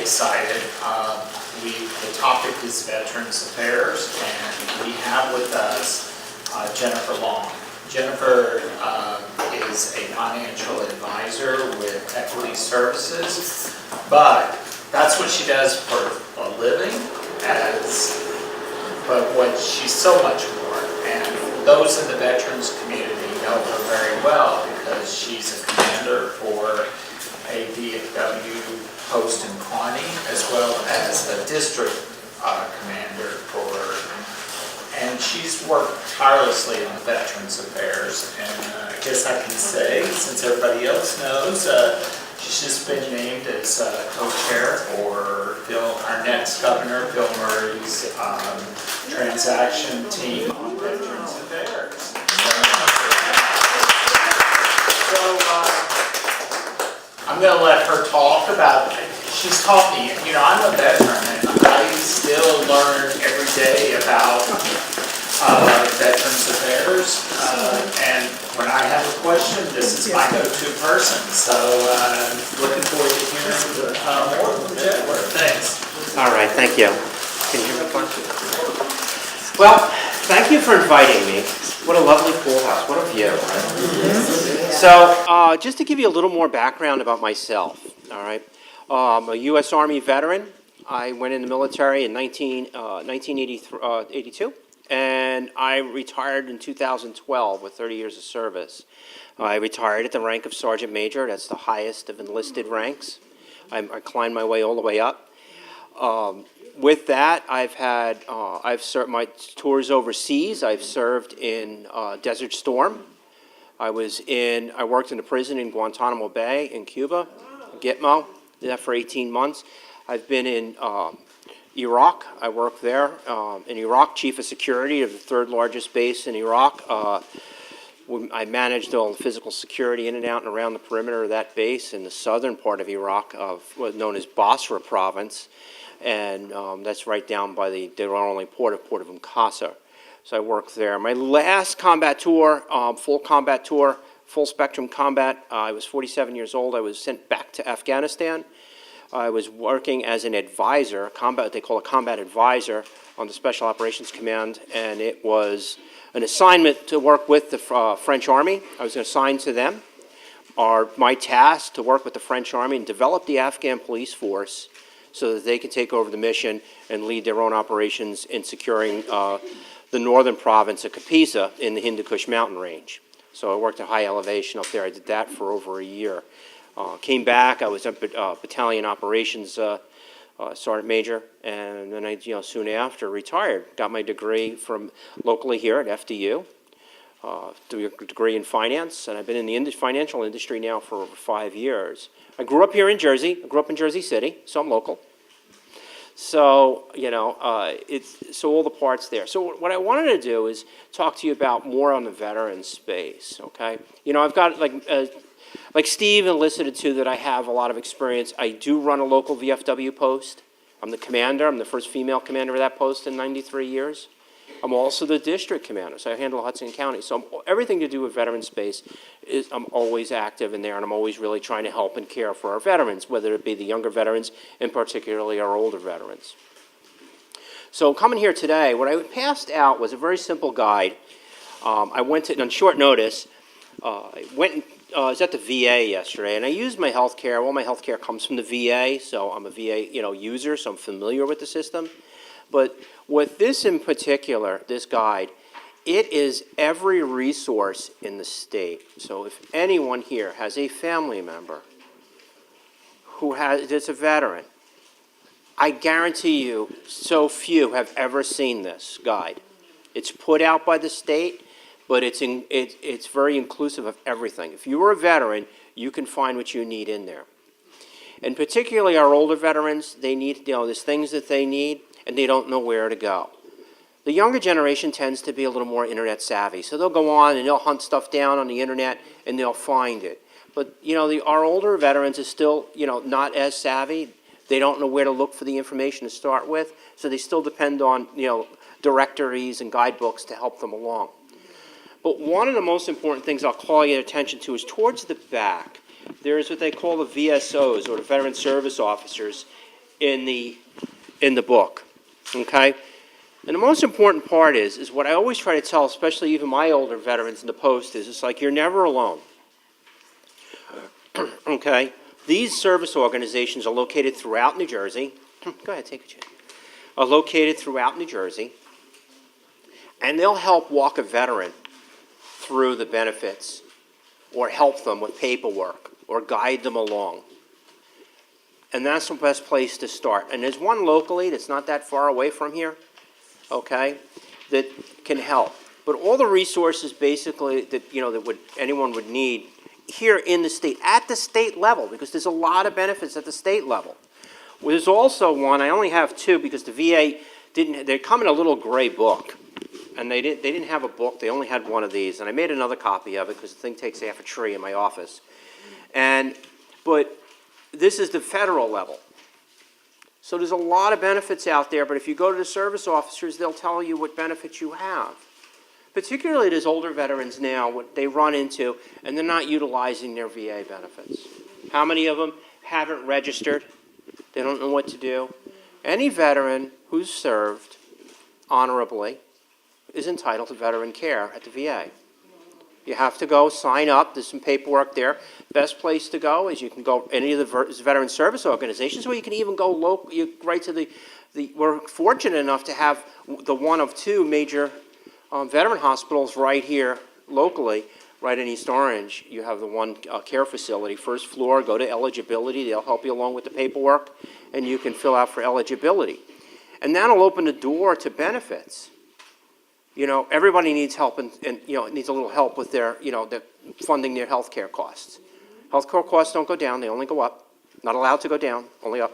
excited. The topic is Veterans Affairs, and we have with us Jennifer Long. Jennifer is a financial advisor with Equity Services, but that's what she does for a living. But what she's so much more, and those in the veterans community know her very well because she's a commander for a VFW post in Kearney, as well as a district commander and she's worked tirelessly on Veterans Affairs. And I guess I can say, since everybody else knows, she's just been named as co-chair for our next governor, Bill Murray's transaction team on Veterans Affairs. So I'm going to let her talk about it. She's taught me, I'm a veteran, and I still learn every day about Veterans Affairs. And when I have a question, this is my go-to person. So looking forward to hearing more from Jennifer. Thanks. All right, thank you. Can you hear me fine? Well, thank you for inviting me. What a lovely pool house. What a view. So just to give you a little more background about myself, all right? I'm a U.S. Army veteran. I went in the military in 1982, and I retired in 2012 with 30 years of service. I retired at the rank of Sergeant Major. That's the highest of enlisted ranks. I climbed my way all the way up. With that, I've served my tours overseas. I've served in Desert Storm. I worked in a prison in Guantanamo Bay in Cuba, Gitmo. Did that for 18 months. I've been in Iraq. I worked there in Iraq, chief of security of the third largest base in Iraq. I managed all the physical security in and out and around the perimeter of that base in the southern part of Iraq, what's known as Basra province, and that's right down by the only port of Mukasa. So I worked there. My last combat tour, full spectrum combat, I was 47 years old. I was sent back to Afghanistan. I was working as an advisor, they call a combat advisor on the Special Operations Command, and it was an assignment to work with the French Army. I was assigned to them. My task to work with the French Army and develop the Afghan police force so that they could take over the mission and lead their own operations in securing the northern province of Kapisa in the Hindu Kush mountain range. So I worked at high elevation up there. I did that for over a year. Came back. I was a battalion operations sergeant major, and then I, soon after retired. Got my degree from locally here at FDU, a degree in finance, and I've been in the financial industry now for over 5 years. I grew up here in Jersey. I grew up in Jersey City, so I'm local. So, so all the parts there. So what I wanted to do is talk to you about more on the veteran space, okay? I've got, like Steve elicited to that I have a lot of experience. I do run a local VFW post. I'm the commander. I'm the first female commander of that post in 93 years. I'm also the district commander, so I handle Hudson County. So everything to do with veteran space, I'm always active in there, and I'm always really trying to help and care for our veterans, whether it be the younger veterans and particularly our older veterans. So coming here today, what I passed out was a very simple guide. I went to, on short notice, I was at the VA yesterday, and I used my health care. All my health care comes from the VA, so I'm a VA user, so I'm familiar with the system. But with this in particular, this guide, it is every resource in the state. So if anyone here has a family member that's a veteran, I guarantee you so few have ever seen this guide. It's put out by the state, but it's very inclusive of everything. If you are a veteran, you can find what you need in there. And particularly our older veterans, they need, there's things that they need, and they don't know where to go. The younger generation tends to be a little more internet savvy, so they'll go on and they'll hunt stuff down on the internet and they'll find it. But our older veterans are still not as savvy. They don't know where to look for the information to start with, so they still depend on directories and guidebooks to help them along. But one of the most important things I'll call your attention to is towards the back. There is what they call the VSOs, or the Veteran Service Officers, in the book, okay? And the most important part is what I always try to tell, especially even my older veterans in the post, is it's like you're never alone, okay? These service organizations are located throughout New Jersey. Go ahead, take a chance. Are located throughout New Jersey, and they'll help walk a veteran through the benefits or help them with paperwork or guide them along. And that's the best place to start. And there's one locally that's not that far away from here, okay, that can help. But all the resources basically that, that anyone would need here in the state, at the state level, because there's a lot of benefits at the state level. Well, there's also one, I only have two because the VA they come in a little gray book. And they didn't have a book, they only had one of these. And I made another copy of it because the thing takes half a tree in my office. But this is the federal level. So there's a lot of benefits out there, but if you go to the service officers, they'll tell you what benefits you have. Particularly there's older veterans now, what they run into, and they're not utilizing their VA benefits. How many of them haven't registered? They don't know what to do. Any veteran who's served honorably is entitled to veteran care at the VA. You have to go sign up. There's some paperwork there. Best place to go is you can go any of the veteran service organizations, or you can even go local. Right to the. We're fortunate enough to have the one of two major veteran hospitals right here locally, right in East Orange. You have the one care facility, first floor. Go to eligibility. They'll help you along with the paperwork, and you can fill out for eligibility, and that'll open the door to benefits. Everybody needs help and needs a little help with their, funding their health care costs. Health care costs don't go down, they only go up. Not allowed to go down, only up.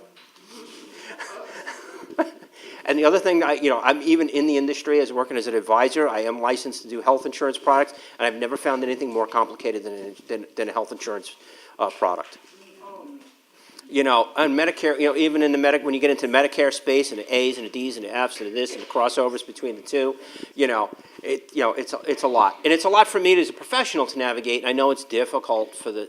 And the other thing, I'm even in the industry as working as an advisor. I am licensed to do health insurance products, and I've never found anything more complicated than a health insurance product. And Medicare, even in the when you get into Medicare space and the A's and the D's and the F's and the this and the crossovers between the two, it's a lot. And it's a lot for me as a professional to navigate. And I know it's difficult for the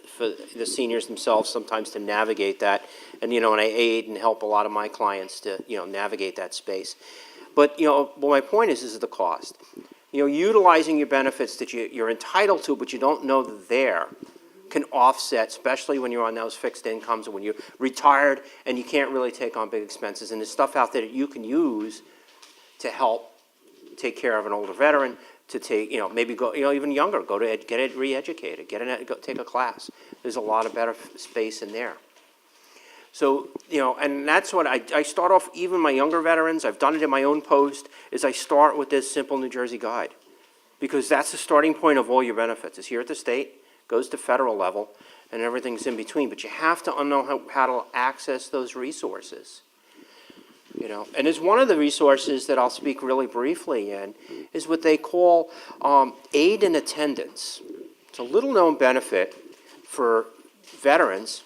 seniors themselves sometimes to navigate that. And, and I aid and help a lot of my clients to, navigate that space. But, my point is the cost. Utilizing your benefits that you're entitled to, but you don't know they're there, can offset, especially when you're on those fixed incomes or when you're retired and you can't really take on big expenses. And there's stuff out there that you can use to help take care of an older veteran, to take, maybe go, even younger, go to get it re-educated, go take a class. There's a lot of better space in there. So, and that's what I start off, even my younger veterans, I've done it in my own post, is I start with this simple New Jersey guide. Because that's the starting point of all your benefits. It's here at the state, goes to federal level, and everything's in between. But you have to know how to access those resources. And there's one of the resources that I'll speak really briefly in is what they call aid and attendance. It's a little-known benefit for veterans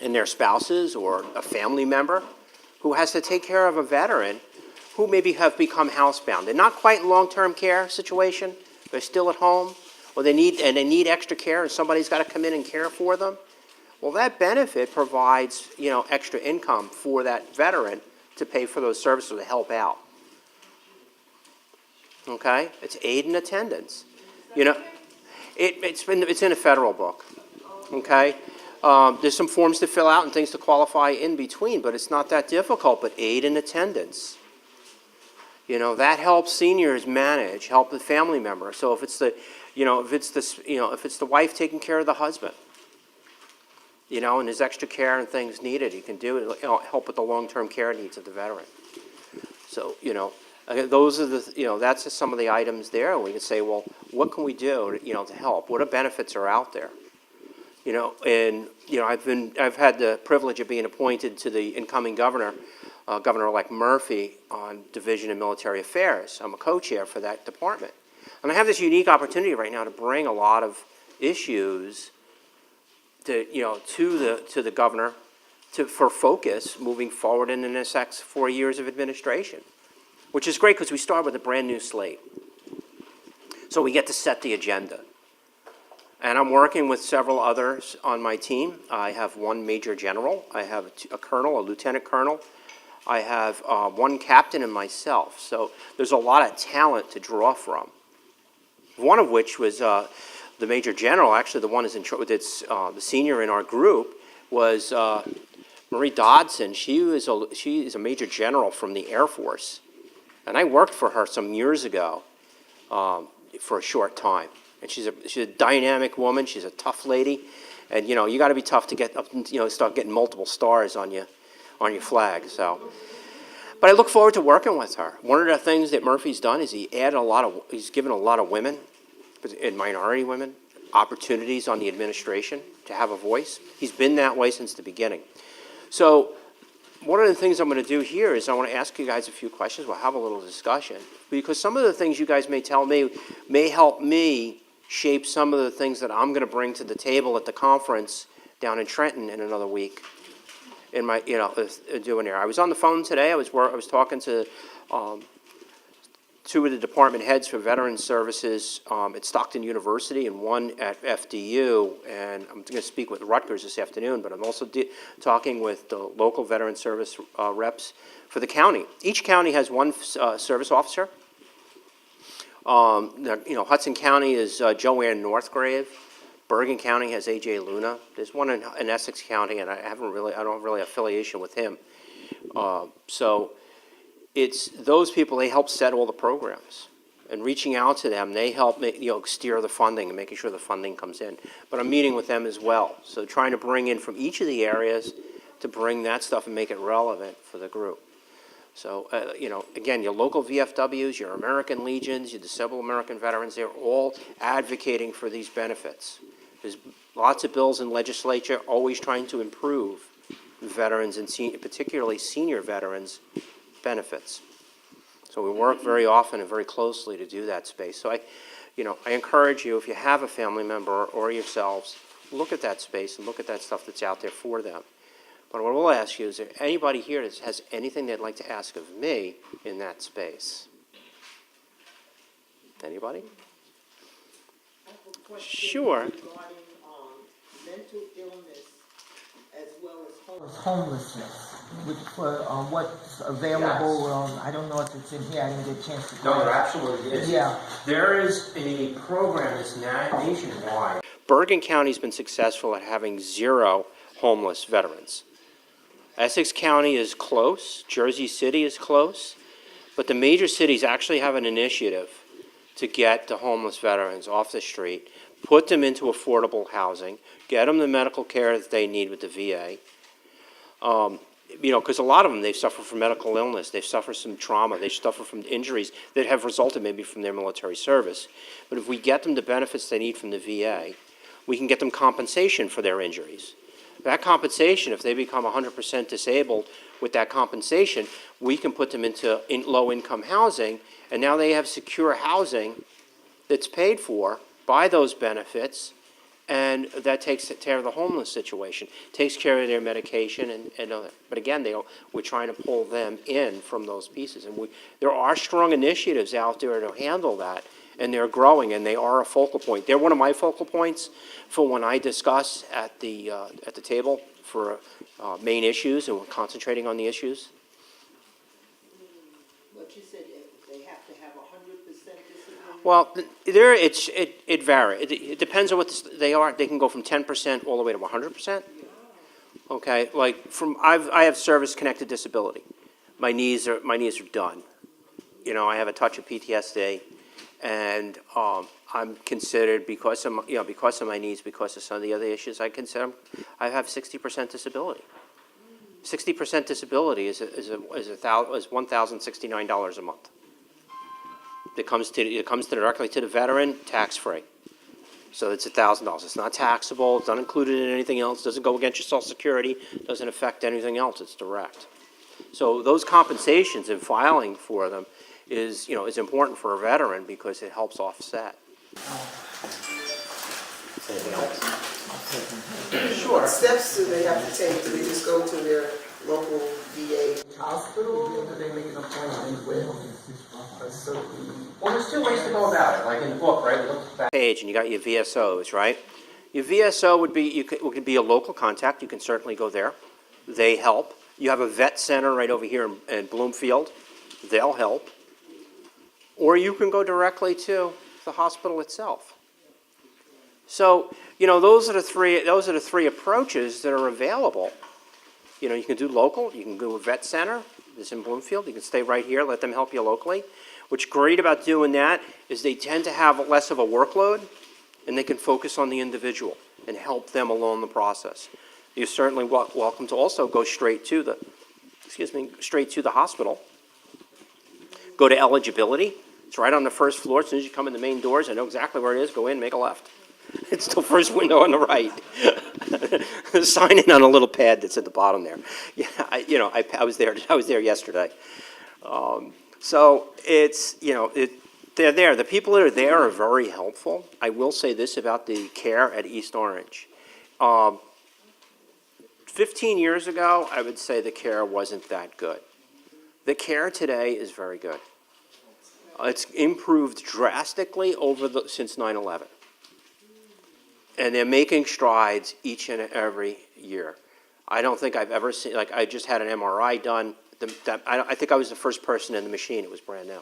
and their spouses or a family member who has to take care of a veteran who maybe have become housebound. They're not quite in long-term care situation. They're still at home. Or they need extra care and somebody's got to come in and care for them. Well, that benefit provides, extra income for that veteran to pay for those services to help out. Okay? It's aid and attendance. It's in a federal book. Okay? There's some forms to fill out and things to qualify in between, but it's not that difficult. But aid and attendance. That helps seniors help the family member. So if it's if it's the wife taking care of the husband, and there's extra care and things needed, you can do it. Help with the long-term care needs of the veteran. So those are that's just some of the items there. And we can say, well, what can we do, to help? What benefits are out there? I've had the privilege of being appointed to the incoming governor. Governor-elect Murphy on Division of Military Affairs. I'm a co-chair for that department. And I have this unique opportunity right now to bring a lot of issues to the governor for focus moving forward in the next 4 years of administration, which is great because we start with a brand new slate. So we get to set the agenda. And I'm working with several others on my team. I have one major general, I have a colonel, a lieutenant colonel, I have one captain and myself. So there's a lot of talent to draw from. One of which was the major general, actually the one that's the senior in our group, was Marie Dodson. She is a major general from the Air Force. And I worked for her some years ago for a short time. And she's a dynamic woman. She's a tough lady, and you got to be tough to get up. Start getting multiple stars on your flag. So, but I look forward to working with her. One of the things that Murphy's done is he's given a lot of women, and minority women, opportunities on the administration to have a voice. He's been that way since the beginning. So, one of the things I'm going to do here is I want to ask you guys a few questions. We'll have a little discussion because some of the things you guys may tell me may help me shape some of the things that I'm going to bring to the table at the conference down in Trenton in another week. In my, doing here. I was on the phone today. I was talking to two of the department heads for Veterans Services at Stockton University and one at FDU. And I'm going to speak with Rutgers this afternoon, but I'm also talking with the local Veterans Service reps for the county. Each county has one service officer. Hudson County is Joanne Northgrave. Bergen County has A.J. Luna. There's one in Essex County, and I don't really affiliation with him. So it's those people. They help set all the programs, and reaching out to them, they help steer the funding and making sure the funding comes in. But I'm meeting with them as well. So trying to bring in from each of the areas to bring that stuff and make it relevant for the group. So, again, your local VFWs, your American Legions, your disabled American veterans, they're all advocating for these benefits. There's lots of bills in legislature always trying to improve veterans and particularly senior veterans' benefits. So we work very often and very closely to do that space. So I encourage you, if you have a family member or yourselves, look at that space and look at that stuff that's out there for them. But what I will ask you, is there anybody here that has anything they'd like to ask of me in that space? Anybody? I have a question Sure. regarding mental illness as well as homelessness, for what's available. I don't know if it's in here. I didn't get a chance to go. No, there absolutely is. Yeah. There is a program that's nationwide. Bergen County's been successful at having 0 homeless veterans. Essex County is close, Jersey City is close, but the major cities actually have an initiative to get the homeless veterans off the street, put them into affordable housing, get them the medical care that they need with the VA. Because a lot of them, they've suffered from medical illness, they've suffered some trauma, they suffer from injuries that have resulted maybe from their military service. But if we get them the benefits they need from the VA, we can get them compensation for their injuries. That compensation, if they become 100% disabled with that compensation, we can put them into low-income housing, and now they have secure housing that's paid for by those benefits, and that takes care of the homeless situation, takes care of their medication, and all that. But again, we're trying to pull them in from those pieces, and there are strong initiatives out there to handle that, and they're growing, and they are a focal point. They're one of my focal points for when I discuss at the table for main issues, and we're concentrating on the issues. But you said they have to have 100% disability? Well, it varies. It depends on what they are. They can go from 10% all the way to 100%. Okay, like I have service-connected disability. My knees are done. I have a touch of PTSD. And I'm considered, because of my needs, because of some of the other issues, I have 60% disability. 60% disability is $1,069 a month. It comes directly to the veteran, tax-free. So it's $1,000. It's not taxable. It's not included in anything else. Doesn't go against your Social Security. Doesn't affect anything else. It's direct. So those compensations and filing for them is important for a veteran because it helps offset. Anything else? What steps do they have to take? Do they just go to their local VA hospital? Do they make an appointment with a certain? Well, there's two ways to go about it. Like in the book, right? You look at the page and you got your VSOs, right? Your VSO would be could be a local contact. You can certainly go there. They help. You have a vet center right over here in Bloomfield. They'll help. Or you can go directly to the hospital itself. So, those are the three approaches that are available. You can do local, you can go to a vet center, this in Bloomfield, you can stay right here, let them help you locally. What's great about doing that is they tend to have less of a workload, and they can focus on the individual and help them along the process. You're certainly welcome to also go straight to the hospital. Go to eligibility. It's right on the first floor. As soon as you come in the main doors, I know exactly where it is. Go in, make a left. It's the first window on the right. Sign in on a little pad that's at the bottom there. Yeah, I was there. I was there yesterday. So it's they're there. The people that are there are very helpful. I will say this about the care at East Orange. 15 years ago, I would say the care wasn't that good. The care today is very good. It's improved drastically since 9/11. And they're making strides each and every year. I don't think I've ever seen, I just had an MRI done. I think I was the first person in the machine. It was brand new.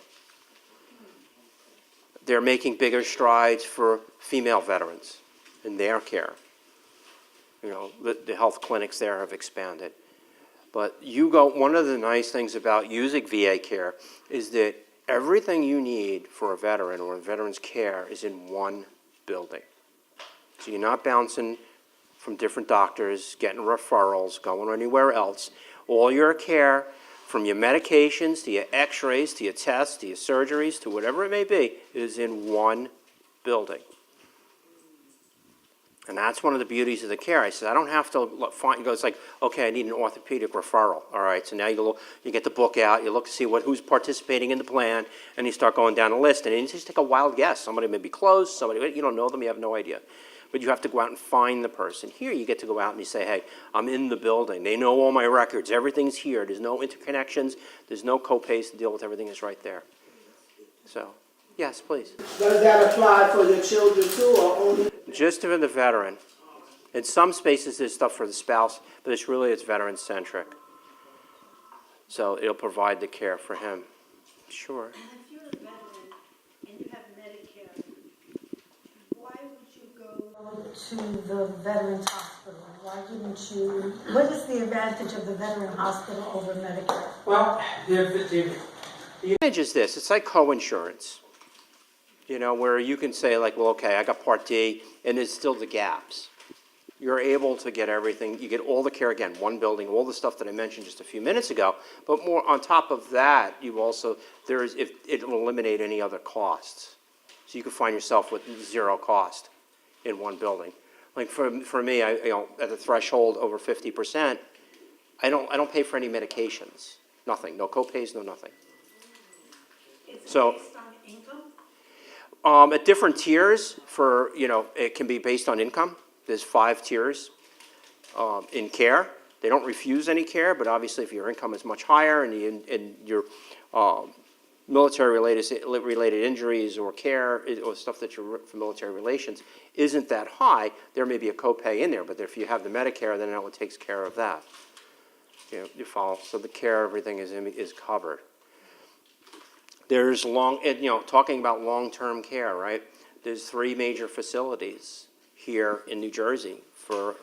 They're making bigger strides for female veterans in their care. The health clinics there have expanded. But one of the nice things about using VA care is that everything you need for a veteran or a veteran's care is in one building. So you're not bouncing from different doctors, getting referrals, going anywhere else. All your care, from your medications to your x-rays to your tests to your surgeries to whatever it may be, is in one building. And that's one of the beauties of the care. I said, I don't have to find, it's like, okay, I need an orthopedic referral. All right, so now you get the book out, you look to see who's participating in the plan, and you start going down a list, and you just take a wild guess. Somebody may be close, you don't know them, you have no idea. But you have to go out and find the person. Here, you get to go out and you say, hey, I'm in the building. They know all my records. Everything's here. There's no interconnections. There's no co-pays to deal with. Everything is right there. So, yes, please. Does that apply for your children too, or only? Just for the veteran. In some spaces, there's stuff for the spouse, but it's veteran-centric. So it'll provide the care for him. Sure. And if you're a veteran and you have Medicare, why would you go to the Veterans Hospital? Why wouldn't you? What is the advantage of the Veteran Hospital over Medicare? Well, the advantage is this. It's like co-insurance. Where you can say, okay, I got Part D, and there's still the gaps. You're able to get everything. You get all the care, again, one building, all the stuff that I mentioned just a few minutes ago. But more on top of that, it'll eliminate any other costs. So you can find yourself with zero cost in one building. Like for me, at the threshold over 50%, I don't pay for any medications. Nothing. No co-pays, no nothing. Is it So, based on income? At different tiers it can be based on income. There's 5 tiers in care. They don't refuse any care, but obviously if your income is much higher and your military-related injuries or care or stuff that you're for military relations isn't that high, there may be a copay in there. But if you have the Medicare, then that one takes care of that. You follow. So the care, everything is covered. There's talking about long-term care, right? There's 3 major facilities here in New Jersey for,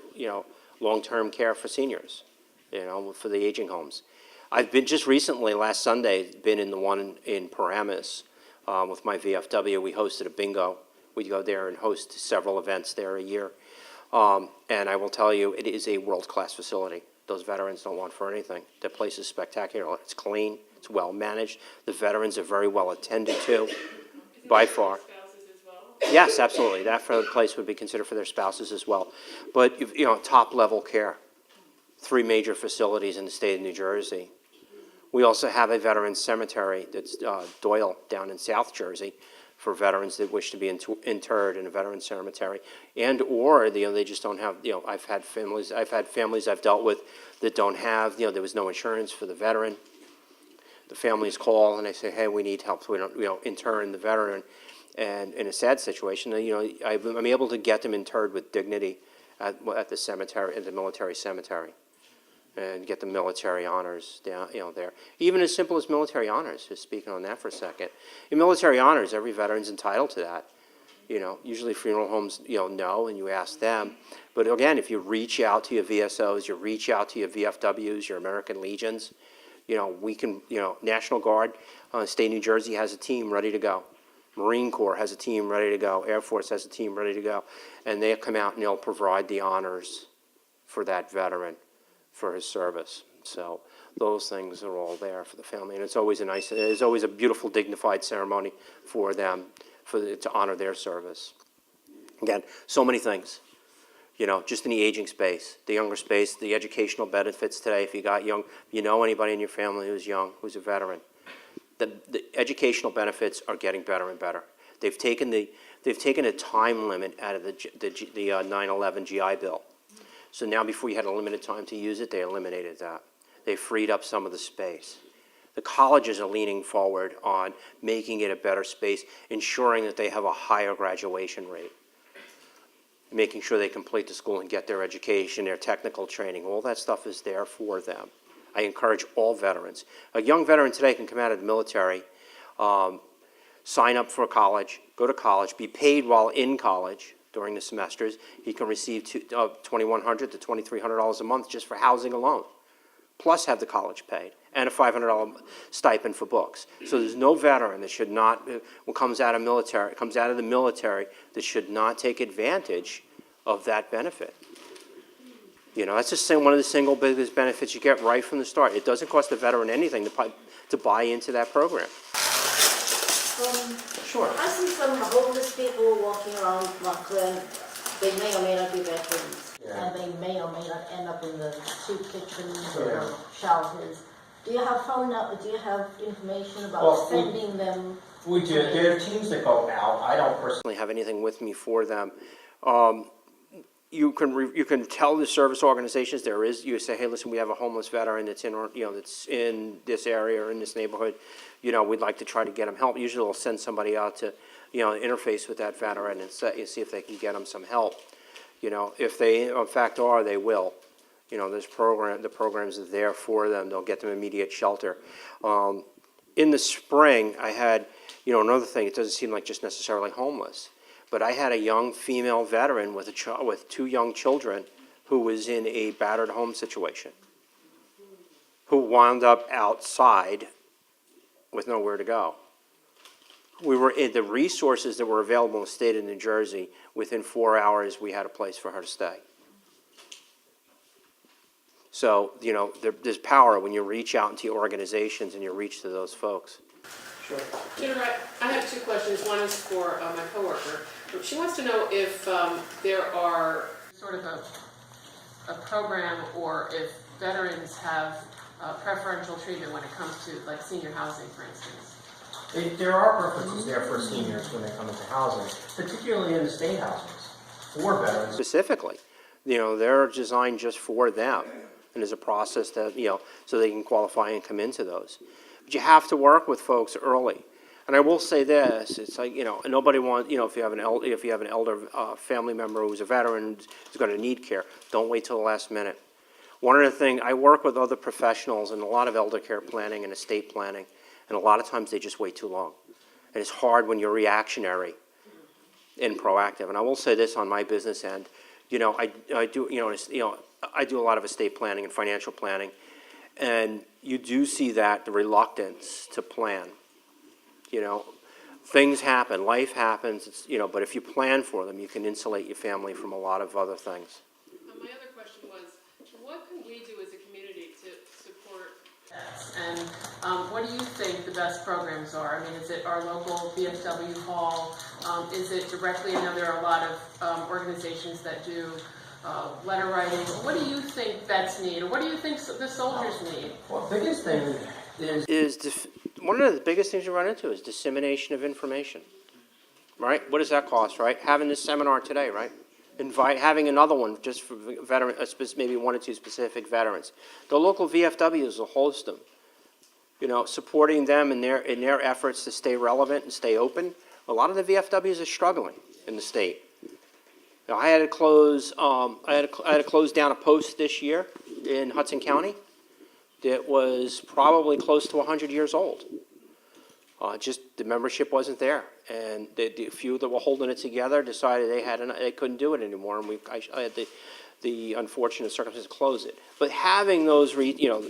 long-term care for seniors, for the aging homes. I've been just recently, last Sunday, been in the one in Paramus with my VFW. We hosted a bingo. We go there and host several events there a year. And I will tell you, it is a world-class facility. Those veterans don't want for anything. The place is spectacular. It's clean. It's well managed. The veterans are very well attended to, by far. Yes, absolutely. That place would be considered for their spouses as well. But top level care. 3 major facilities in the state of New Jersey. We also have a veterans cemetery that's Doyle down in South Jersey for veterans that wish to be interred in a veteran cemetery, and or they just don't have. I've had families I've dealt with that don't have. There was no insurance for the veteran. The families call and they say, "Hey, we need help. So we don't intern the veteran." And in a sad situation, I'm able to get them interred with dignity at the cemetery, at the military cemetery, and get the military honors down, there. Even as simple as military honors, just speaking on that for a second. In military honors, every veteran's entitled to that. Usually funeral homes, know, and you ask them. But again, if you reach out to your VSOs, you reach out to your VFWs, your American Legions, we can, National Guard, State of New Jersey has a team ready to go. Marine Corps has a team ready to go. Air Force has a team ready to go. And they'll come out and they'll provide the honors for that veteran for his service. So those things are all there for the family. And it's always a beautiful, dignified ceremony for them to honor their service. Again, so many things. Just in the aging space, the younger space, the educational benefits today. If you got young, anybody in your family who's young, who's a veteran, the educational benefits are getting better and better. They've taken a time limit out of the 9/11 GI Bill. So now, before you had a limited time to use it, they eliminated that. They freed up some of the space. The colleges are leaning forward on making it a better space, ensuring that they have a higher graduation rate, making sure they complete the school and get their education, their technical training. All that stuff is there for them. I encourage all veterans. A young veteran today can come out of the military, sign up for college, go to college, be paid while in college during the semesters. He can receive $2,100 to $2,300 a month just for housing alone, plus have the college paid, and a $500 stipend for books. So there's no veteran that should not, who comes out of the military, that should not take advantage of that benefit. That's just one of the single biggest benefits you get right from the start. It doesn't cost the veteran anything to buy into that program. Sure. I see some homeless people walking around Rockland. They may or may not be veterans, and they may or may not end up in the soup kitchens or shelters. Do you have information about sending them? We do. There are teams that go out. I don't personally have anything with me for them. You can tell the service organizations you say, hey, listen, we have a homeless veteran that's in this area or in this neighborhood. We'd like to try to get him help. Usually they'll send somebody out to, interface with that veteran and see if they can get him some help. If they in fact are, they will. The programs are there for them. They'll get them immediate shelter. In the spring, I had, another thing. It doesn't seem like just necessarily homeless. But I had a young female veteran with two young children who was in a battered home situation, who wound up outside with nowhere to go. We were in the resources that were available in the state of New Jersey. Within 4 hours, we had a place for her to stay. So, there's power when you reach out into your organizations and you reach to those folks. Sure. Jennifer, I have two questions. One is for my coworker. She wants to know if there are sort of a program, or if veterans have preferential treatment when it comes to like senior housing, for instance. There are preferences there for seniors when they come into housing, particularly in the state houses for veterans. Specifically, they're designed just for them, and there's a process that so they can qualify and come into those. But you have to work with folks early. And I will say this: it's like nobody wants if you have an elder family member who's a veteran who's going to need care, don't wait till the last minute. One of the things, I work with other professionals in a lot of elder care planning and estate planning, and a lot of times they just wait too long, and it's hard when you're reactionary and proactive. And I will say this on my business end, I do I do a lot of estate planning and financial planning, and you do see that the reluctance to plan. Things happen, life happens, but if you plan for them, you can insulate your family from a lot of other things. My other question was, what can we do as a community to support vets? And what do you think the best programs are? I mean, is it our local VFW hall? Is it directly? I know there are a lot of organizations that do letter writing. What do you think vets need, or what do you think the soldiers need? Well, the biggest thing One of the biggest things you run into is dissemination of information. right? What does that cost, right? Having this seminar today, right? Having another one just for maybe 1 or 2 specific veterans. The local VFWs will host them. You know, supporting them in their efforts to stay relevant and stay open. A lot of the VFWs are struggling in the state. Now, I had to close down a post this year in Hudson County that was probably close to 100 years old. Just the membership wasn't there, and the few that were holding it together decided they couldn't do it anymore, and I had the unfortunate circumstance to close it. But having those,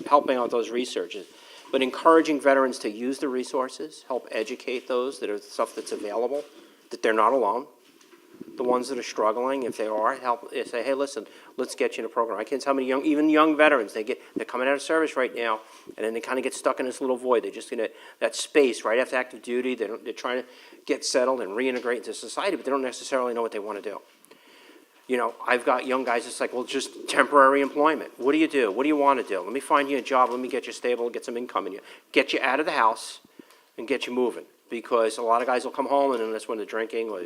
helping out those researchers, but encouraging veterans to use the resources, help educate those that are stuff that's available, that they're not alone. The ones that are struggling, if they are, say, hey, listen, let's get you in a program. I can't tell how many even young veterans, they're coming out of service right now, and then they kind of get stuck in this little void. They're just in that space right after active duty. They're trying to get settled and reintegrate into society, but they don't necessarily know what they want to do. You know, I've got young guys that's like, well, just temporary employment. What do you do? What do you want to do? Let me find you a job. Let me get you stable, get some income in you. Get you out of the house and get you moving. Because a lot of guys will come home, and then that's when they're drinking, or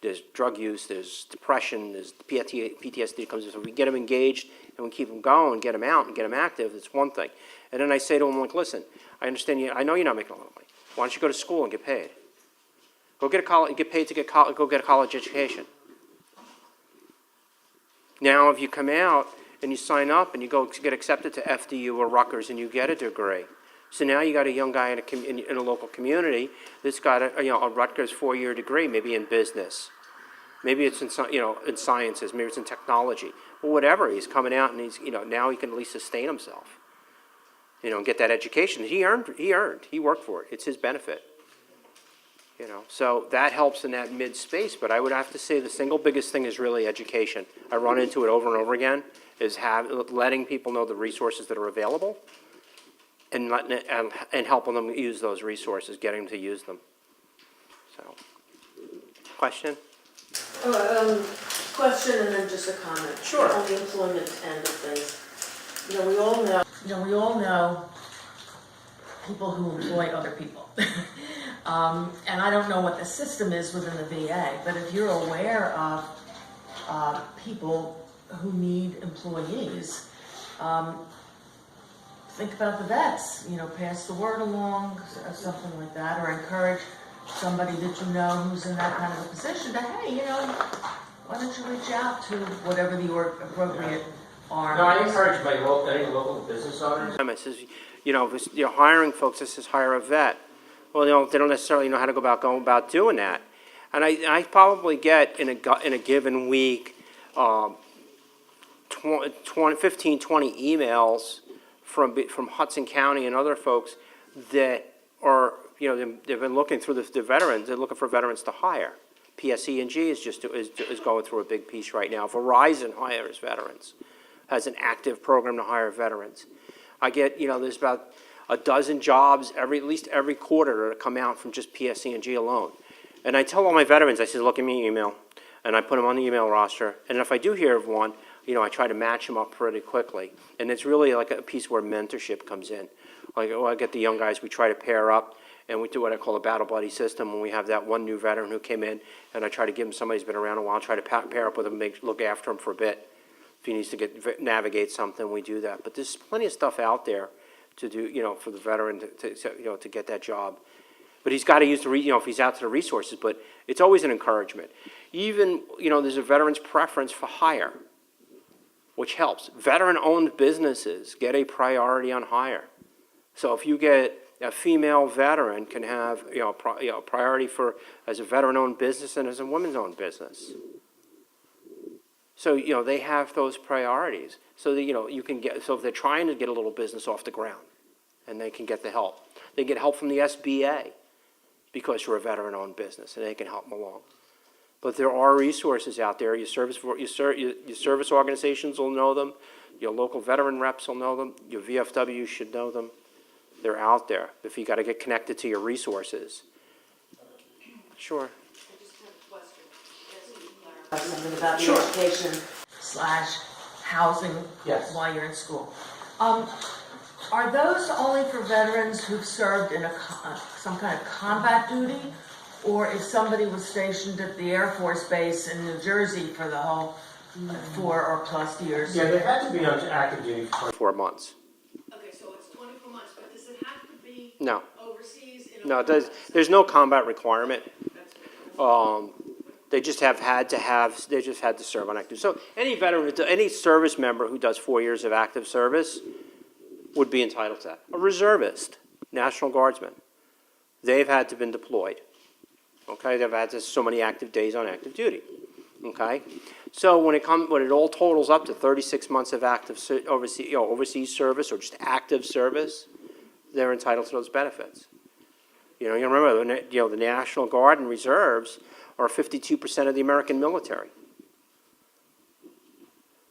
there's drug use, there's depression, there's PTSD comes in. So we get them engaged and we keep them going, get them out and get them active. It's one thing. And then I say to them, like, listen, I understand you. I know you're not making a lot of money. Why don't you go to school and get paid? Go get a college education. Now, if you come out and you sign up and you go get accepted to FDU or Rutgers and you get a degree, so now you got a young guy in a local community that's got a Rutgers 4-year degree, maybe in business, maybe it's in sciences, maybe it's in technology, or whatever. He's coming out and he's now he can at least sustain himself, and get that education. He worked for it. It's his benefit. So that helps in that mid space, but I would have to say the single biggest thing is really education. I run into it over and over again, is letting people know the resources that are available and helping them use those resources, getting them to use them. So, question? Question and then just a comment. Sure. On the employment end of things. We all know people who employ other people. And I don't know what the system is within the VA, but if you're aware of people who need employees, think about the vets, pass the word along, something like that, or encourage somebody that you know who's in that kind of a position to, hey, why don't you reach out to whatever the appropriate arm. No, I encourage any local business owners. It says, if you're hiring folks, it says hire a vet. Well, they don't necessarily know how to go about doing that. And I probably get in a given week 15, 20 emails from Hudson County and other folks that are, they've been looking through the veterans. They're looking for veterans to hire. PSE&G is going through a big piece right now. Verizon hires veterans, has an active program to hire veterans. I get, there's about a dozen jobs at least every quarter that come out from just PSE&G alone. And I tell all my veterans, I say, look at me email, and I put them on the email roster. And if I do hear of one, I try to match them up pretty quickly. And it's really like a piece where mentorship comes in. Like, I get the young guys, we try to pair up, and we do what I call a battle buddy system. When we have that one new veteran who came in, and I try to give him somebody who's been around a while, try to pair up with him, look after him for a bit. If he needs to navigate something, we do that. But there's plenty of stuff out there to do, for the veteran to get that job. But he's got to use if he's out to the resources, but it's always an encouragement. Even, there's a veteran's preference for hire, which helps. Veteran-owned businesses get a priority on hire. So if you get a female veteran can have, priority as a veteran-owned business and as a women's-owned business. So, they have those priorities. So that, you can get, so if they're trying to get a little business off the ground, and they can get the help. They get help from the SBA because you're a veteran-owned business, and they can help them along. But there are resources out there. Your service organizations will know them. Your local veteran reps will know them. Your VFW should know them. They're out there. If you got to get connected to your resources. Sure. Something about the Sure. education / housing Yes. while you're in school. Are those only for veterans who've served in some kind of combat duty, or if somebody was stationed at the Air Force Base in New Jersey for the whole 4 or plus years. Yeah, they had to be on active duty for 4 months. Okay, so it's 24 months, but does it have to be No. overseas? In a No, foreign there's no combat requirement. They just had to serve on active. So any veteran, any service member who does 4 years of active service would be entitled to that. A reservist, National Guardsman, they've had to been deployed. Okay, they've had so many active days on active duty. Okay, so when it all totals up to 36 months of active overseas service or just active service, they're entitled to those benefits. You remember the National Guard and Reserves are 52% of the American military.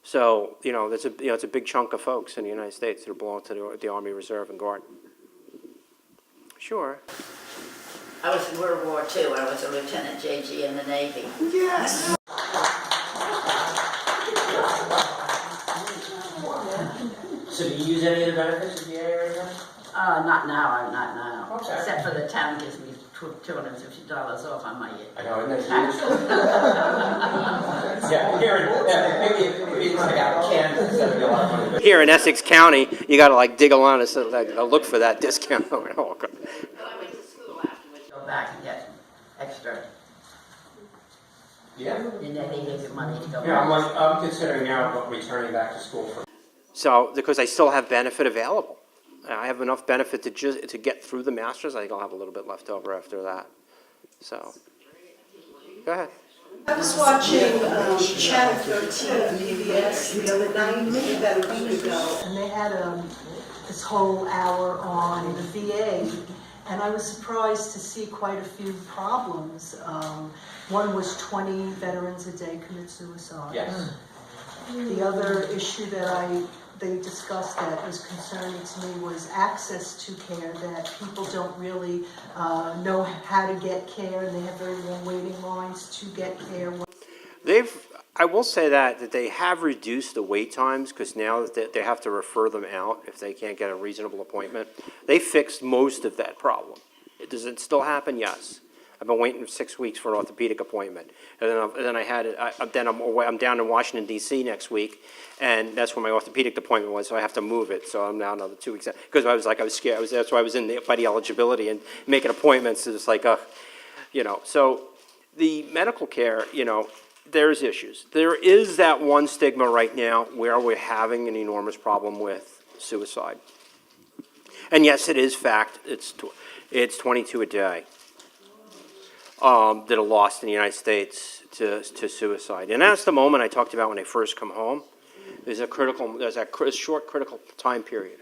So it's a big chunk of folks in the United States that belong to the Army Reserve and Guard. Sure. I was in World War II. I was a Lieutenant JG in the Navy. Yes. So do you use any of the benefits of the area? Not now. Okay. Except for the town gives me $250 off on my I know, isn't tax. Yeah, maybe it's like out of Kansas, that'd be a lot of money. Here in Essex County, you got to dig around and look for that discount. Oh, God. But I went to school afterwards. Go back and get extra. Yeah. And then they give you money to go Yeah, back. I'm considering now returning back to school for. So, because I still have benefit available. I have enough benefit to get through the master's. I think I'll have a little bit left over after that. So, go ahead. I was watching Channel 13 PBS the other night, maybe about a week ago, and they had this whole hour on the VA, and I was surprised to see quite a few problems. One was 20 veterans a day commit suicide. Yes. The other issue that they discussed that was concerning to me was access to care, that people don't really know how to get care, and they have very long waiting lines to get care. I will say that they have reduced the wait times because now that they have to refer them out if they can't get a reasonable appointment. They fixed most of that problem. Does it still happen? Yes. I've been waiting 6 weeks for an orthopedic appointment, and then I'm down in Washington D.C. next week, and that's where my orthopedic appointment was. So I have to move it. So I'm now another 2 weeks because I was scared. That's why I was by the eligibility and making appointments. It's like So the medical care, there's issues. There is that one stigma right now where we're having an enormous problem with suicide, and yes, it is fact. It's 22 a day. That are lost in the United States to suicide. And that's the moment I talked about when they first come home. There's a short critical time period.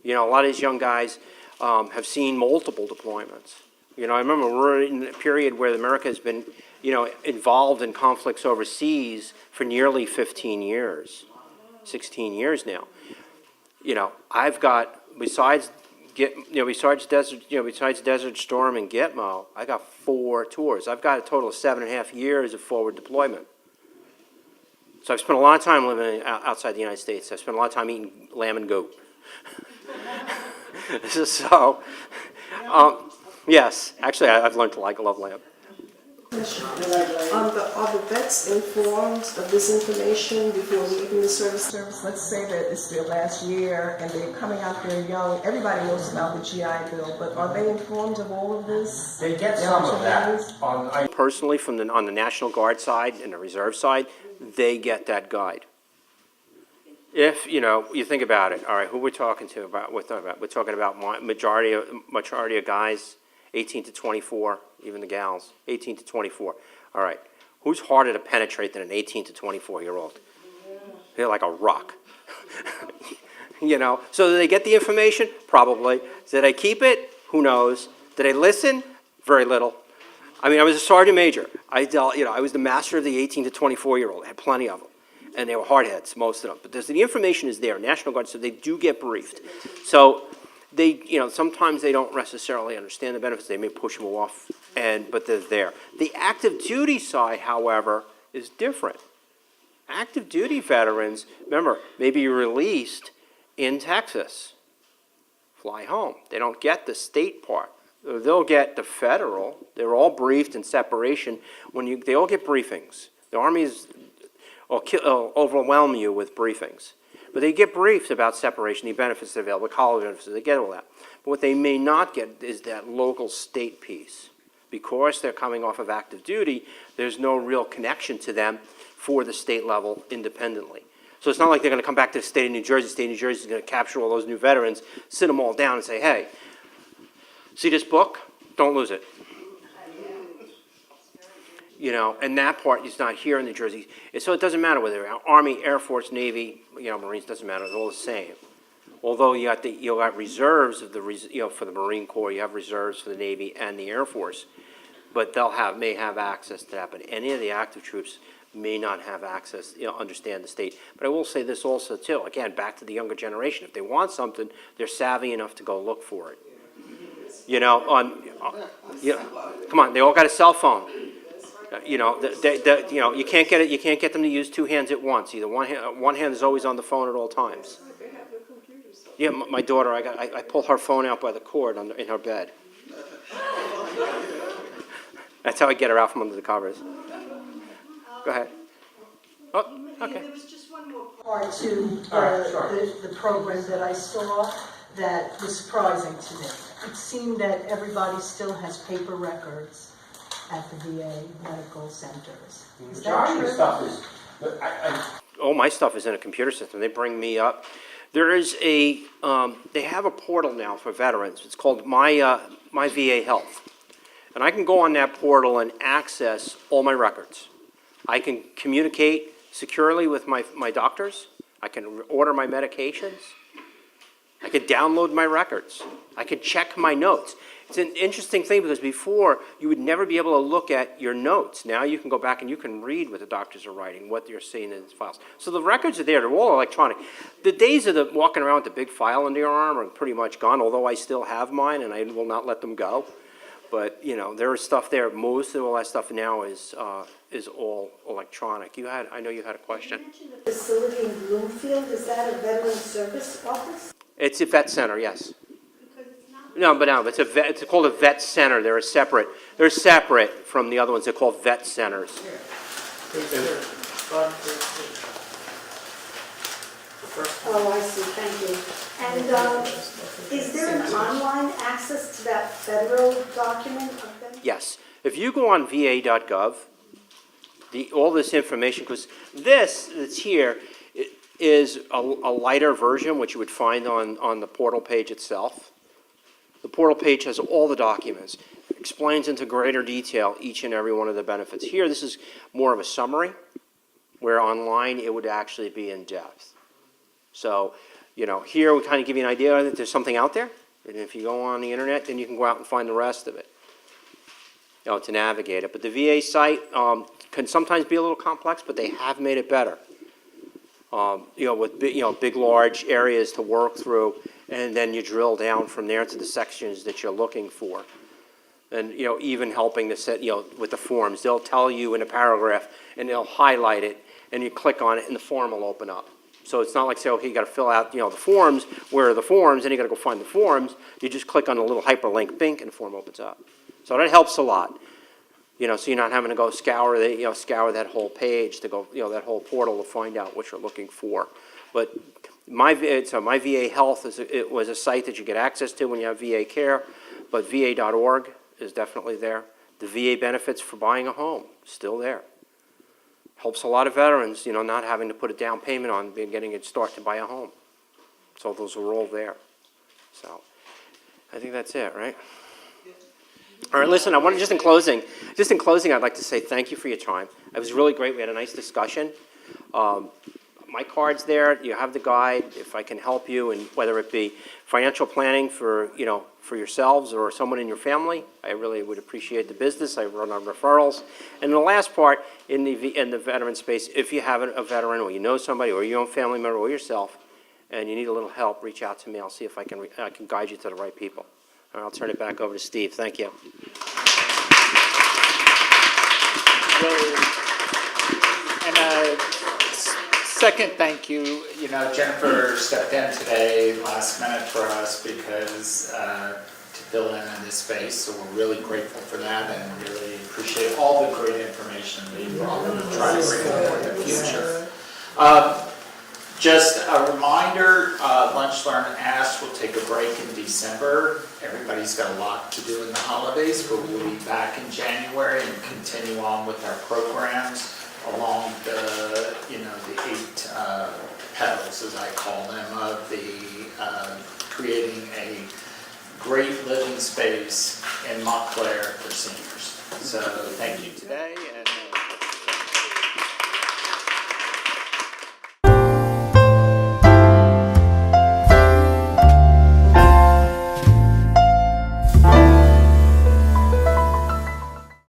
A lot of these young guys have seen multiple deployments. I remember we're in a period where America has been, involved in conflicts overseas for nearly 15 years, 16 years now. I've got, besides Desert Storm and Gitmo, I got 4 tours. I've got a total of 7.5 years of forward deployment. So I've spent a lot of time living outside the United States. I've spent a lot of time eating lamb and goat. So, yes, actually, I've learned to love lamb. Are the vets informed of this information before leaving the service? Let's say that it's their last year and they're coming out there young. Everybody knows about the GI Bill, but are they informed of all of this? They get some of that. Personally, on the National Guard side and the Reserve side, they get that guide. If you think about it, all right, who we're talking to about? We're talking about majority of guys, 18 to 24, even the gals, 18 to 24. All right, who's harder to penetrate than an 18 to 24-year-old? They're like a rock. So did they get the information? Probably. Did they keep it? Who knows? Did they listen? Very little. I mean, I was a sergeant major. I was the master of the 18 to 24-year-old. I had plenty of them. And they were hardheads, most of them. But the information is there. National Guard, so they do get briefed. So they, sometimes they don't necessarily understand the benefits. They may push them off, but they're there. The active duty side, however, is different. Active duty veterans, remember, may be released in Texas. Fly home. They don't get the state part. they'll get the federal, they're all briefed in separation. They all get briefings. The Army's will overwhelm you with briefings. But they get briefed about separation, the benefits available, college benefits, they get all that. But what they may not get is that local state piece. Because they're coming off of active duty, there's no real connection to them for the state level independently. So it's not like they're going to come back to the state of New Jersey. The state of New Jersey is going to capture all those new veterans, sit them all down and say, hey, see this book? Don't lose it. You know, and that part is not here in New Jersey. So it doesn't matter whether they're Army, Air Force, Navy, Marines, doesn't matter. It's all the same. Although you got reserves of for the Marine Corps, you have reserves for the Navy and the Air Force, but may have access to that. But any of the active troops may not have access, understand the state. But I will say this also too. Again, back to the younger generation. If they want something, they're savvy enough to go look for it. Come on, they all got a cell phone. You can't get it. You can't get them to use two hands at once. Either one hand is always on the phone at all times. Yeah, my daughter. I pull her phone out by the cord in her bed. That's how I get her out from under the covers. Go ahead. Oh, okay. There was just one more part to the program that I saw that was surprising to me. It seemed that everybody still has paper records at the VA medical centers. Is that true? Stuff is, all my stuff is in a computer system. They bring me up. There is they have a portal now for veterans. It's called My VA Health. And I can go on that portal and access all my records. I can communicate securely with my doctors. I can order my medications. I can download my records. I can check my notes. It's an interesting thing because before you would never be able to look at your notes. Now you can go back and you can read what the doctors are writing, what they're seeing in the files. So the records are there. They're all electronic. The days of the walking around with the big file under your arm are pretty much gone, although I still have mine and I will not let them go. But, there is stuff there. Most of all that stuff now is all electronic. I know you had a question. You mentioned the facility in Bloomfield. Is that a veteran service office? It's a vet center, yes. No, it's called a vet center. They're separate from the other ones. They're called vet centers. Oh, I see, thank you. And is there an online access to that federal document of them? Yes. If you go on va.gov, all this information, because this that's here is a lighter version, which you would find on the portal page itself. The portal page has all the documents, explains into greater detail each and every one of the benefits. Here, this is more of a summary, where online it would actually be in depth. So, here we kind of give you an idea that there's something out there, and if you go on the internet, then you can go out and find the rest of it, to navigate it. But the VA site can sometimes be a little complex, but they have made it better. With big, large areas to work through, and then you drill down from there to the sections that you're looking for. And, even helping to set, with the forms, they'll tell you in a paragraph, and they'll highlight it, and you click on it, and the form will open up. So it's not like, say, okay, you got to fill out, the forms. Where are the forms? And you got to go find the forms. You just click on the little hyperlink, bink, and the form opens up. So that helps a lot. So you're not having to go scour that whole page to go, that whole portal to find out what you're looking for. But my VA Health was a site that you get access to when you have VA care, but va.org is definitely there. The VA benefits for buying a home, still there. Helps a lot of veterans, not having to put a down payment on getting a start to buy a home. So those are all there. So I think that's it, right? All right, listen, I want to just in closing, I'd like to say thank you for your time. It was really great. We had a nice discussion. My card's there. You have the guide. If I can help you, and whether it be financial planning for yourselves or someone in your family, I really would appreciate the business. I run on referrals. And the last part in the veteran space, if you have a veteran or you know somebody or your own family member or yourself, and you need a little help, reach out to me. I'll see if I can guide you to the right people. All right, I'll turn it back over to Steve. Thank you. And second thank you. Jennifer stepped in today last minute for us because to fill in this space, so we're really grateful for that and really appreciate all the great information that you brought and try to bring forward in the future. Just a reminder, Lunch, Learn, Ask will take a break in December. Everybody's got a lot to do in the holidays, but we'll be back in January and continue on with our programs along the, the 8 petals, as I call them, of the creating a great living space in Montclair for seniors. So thank you today. And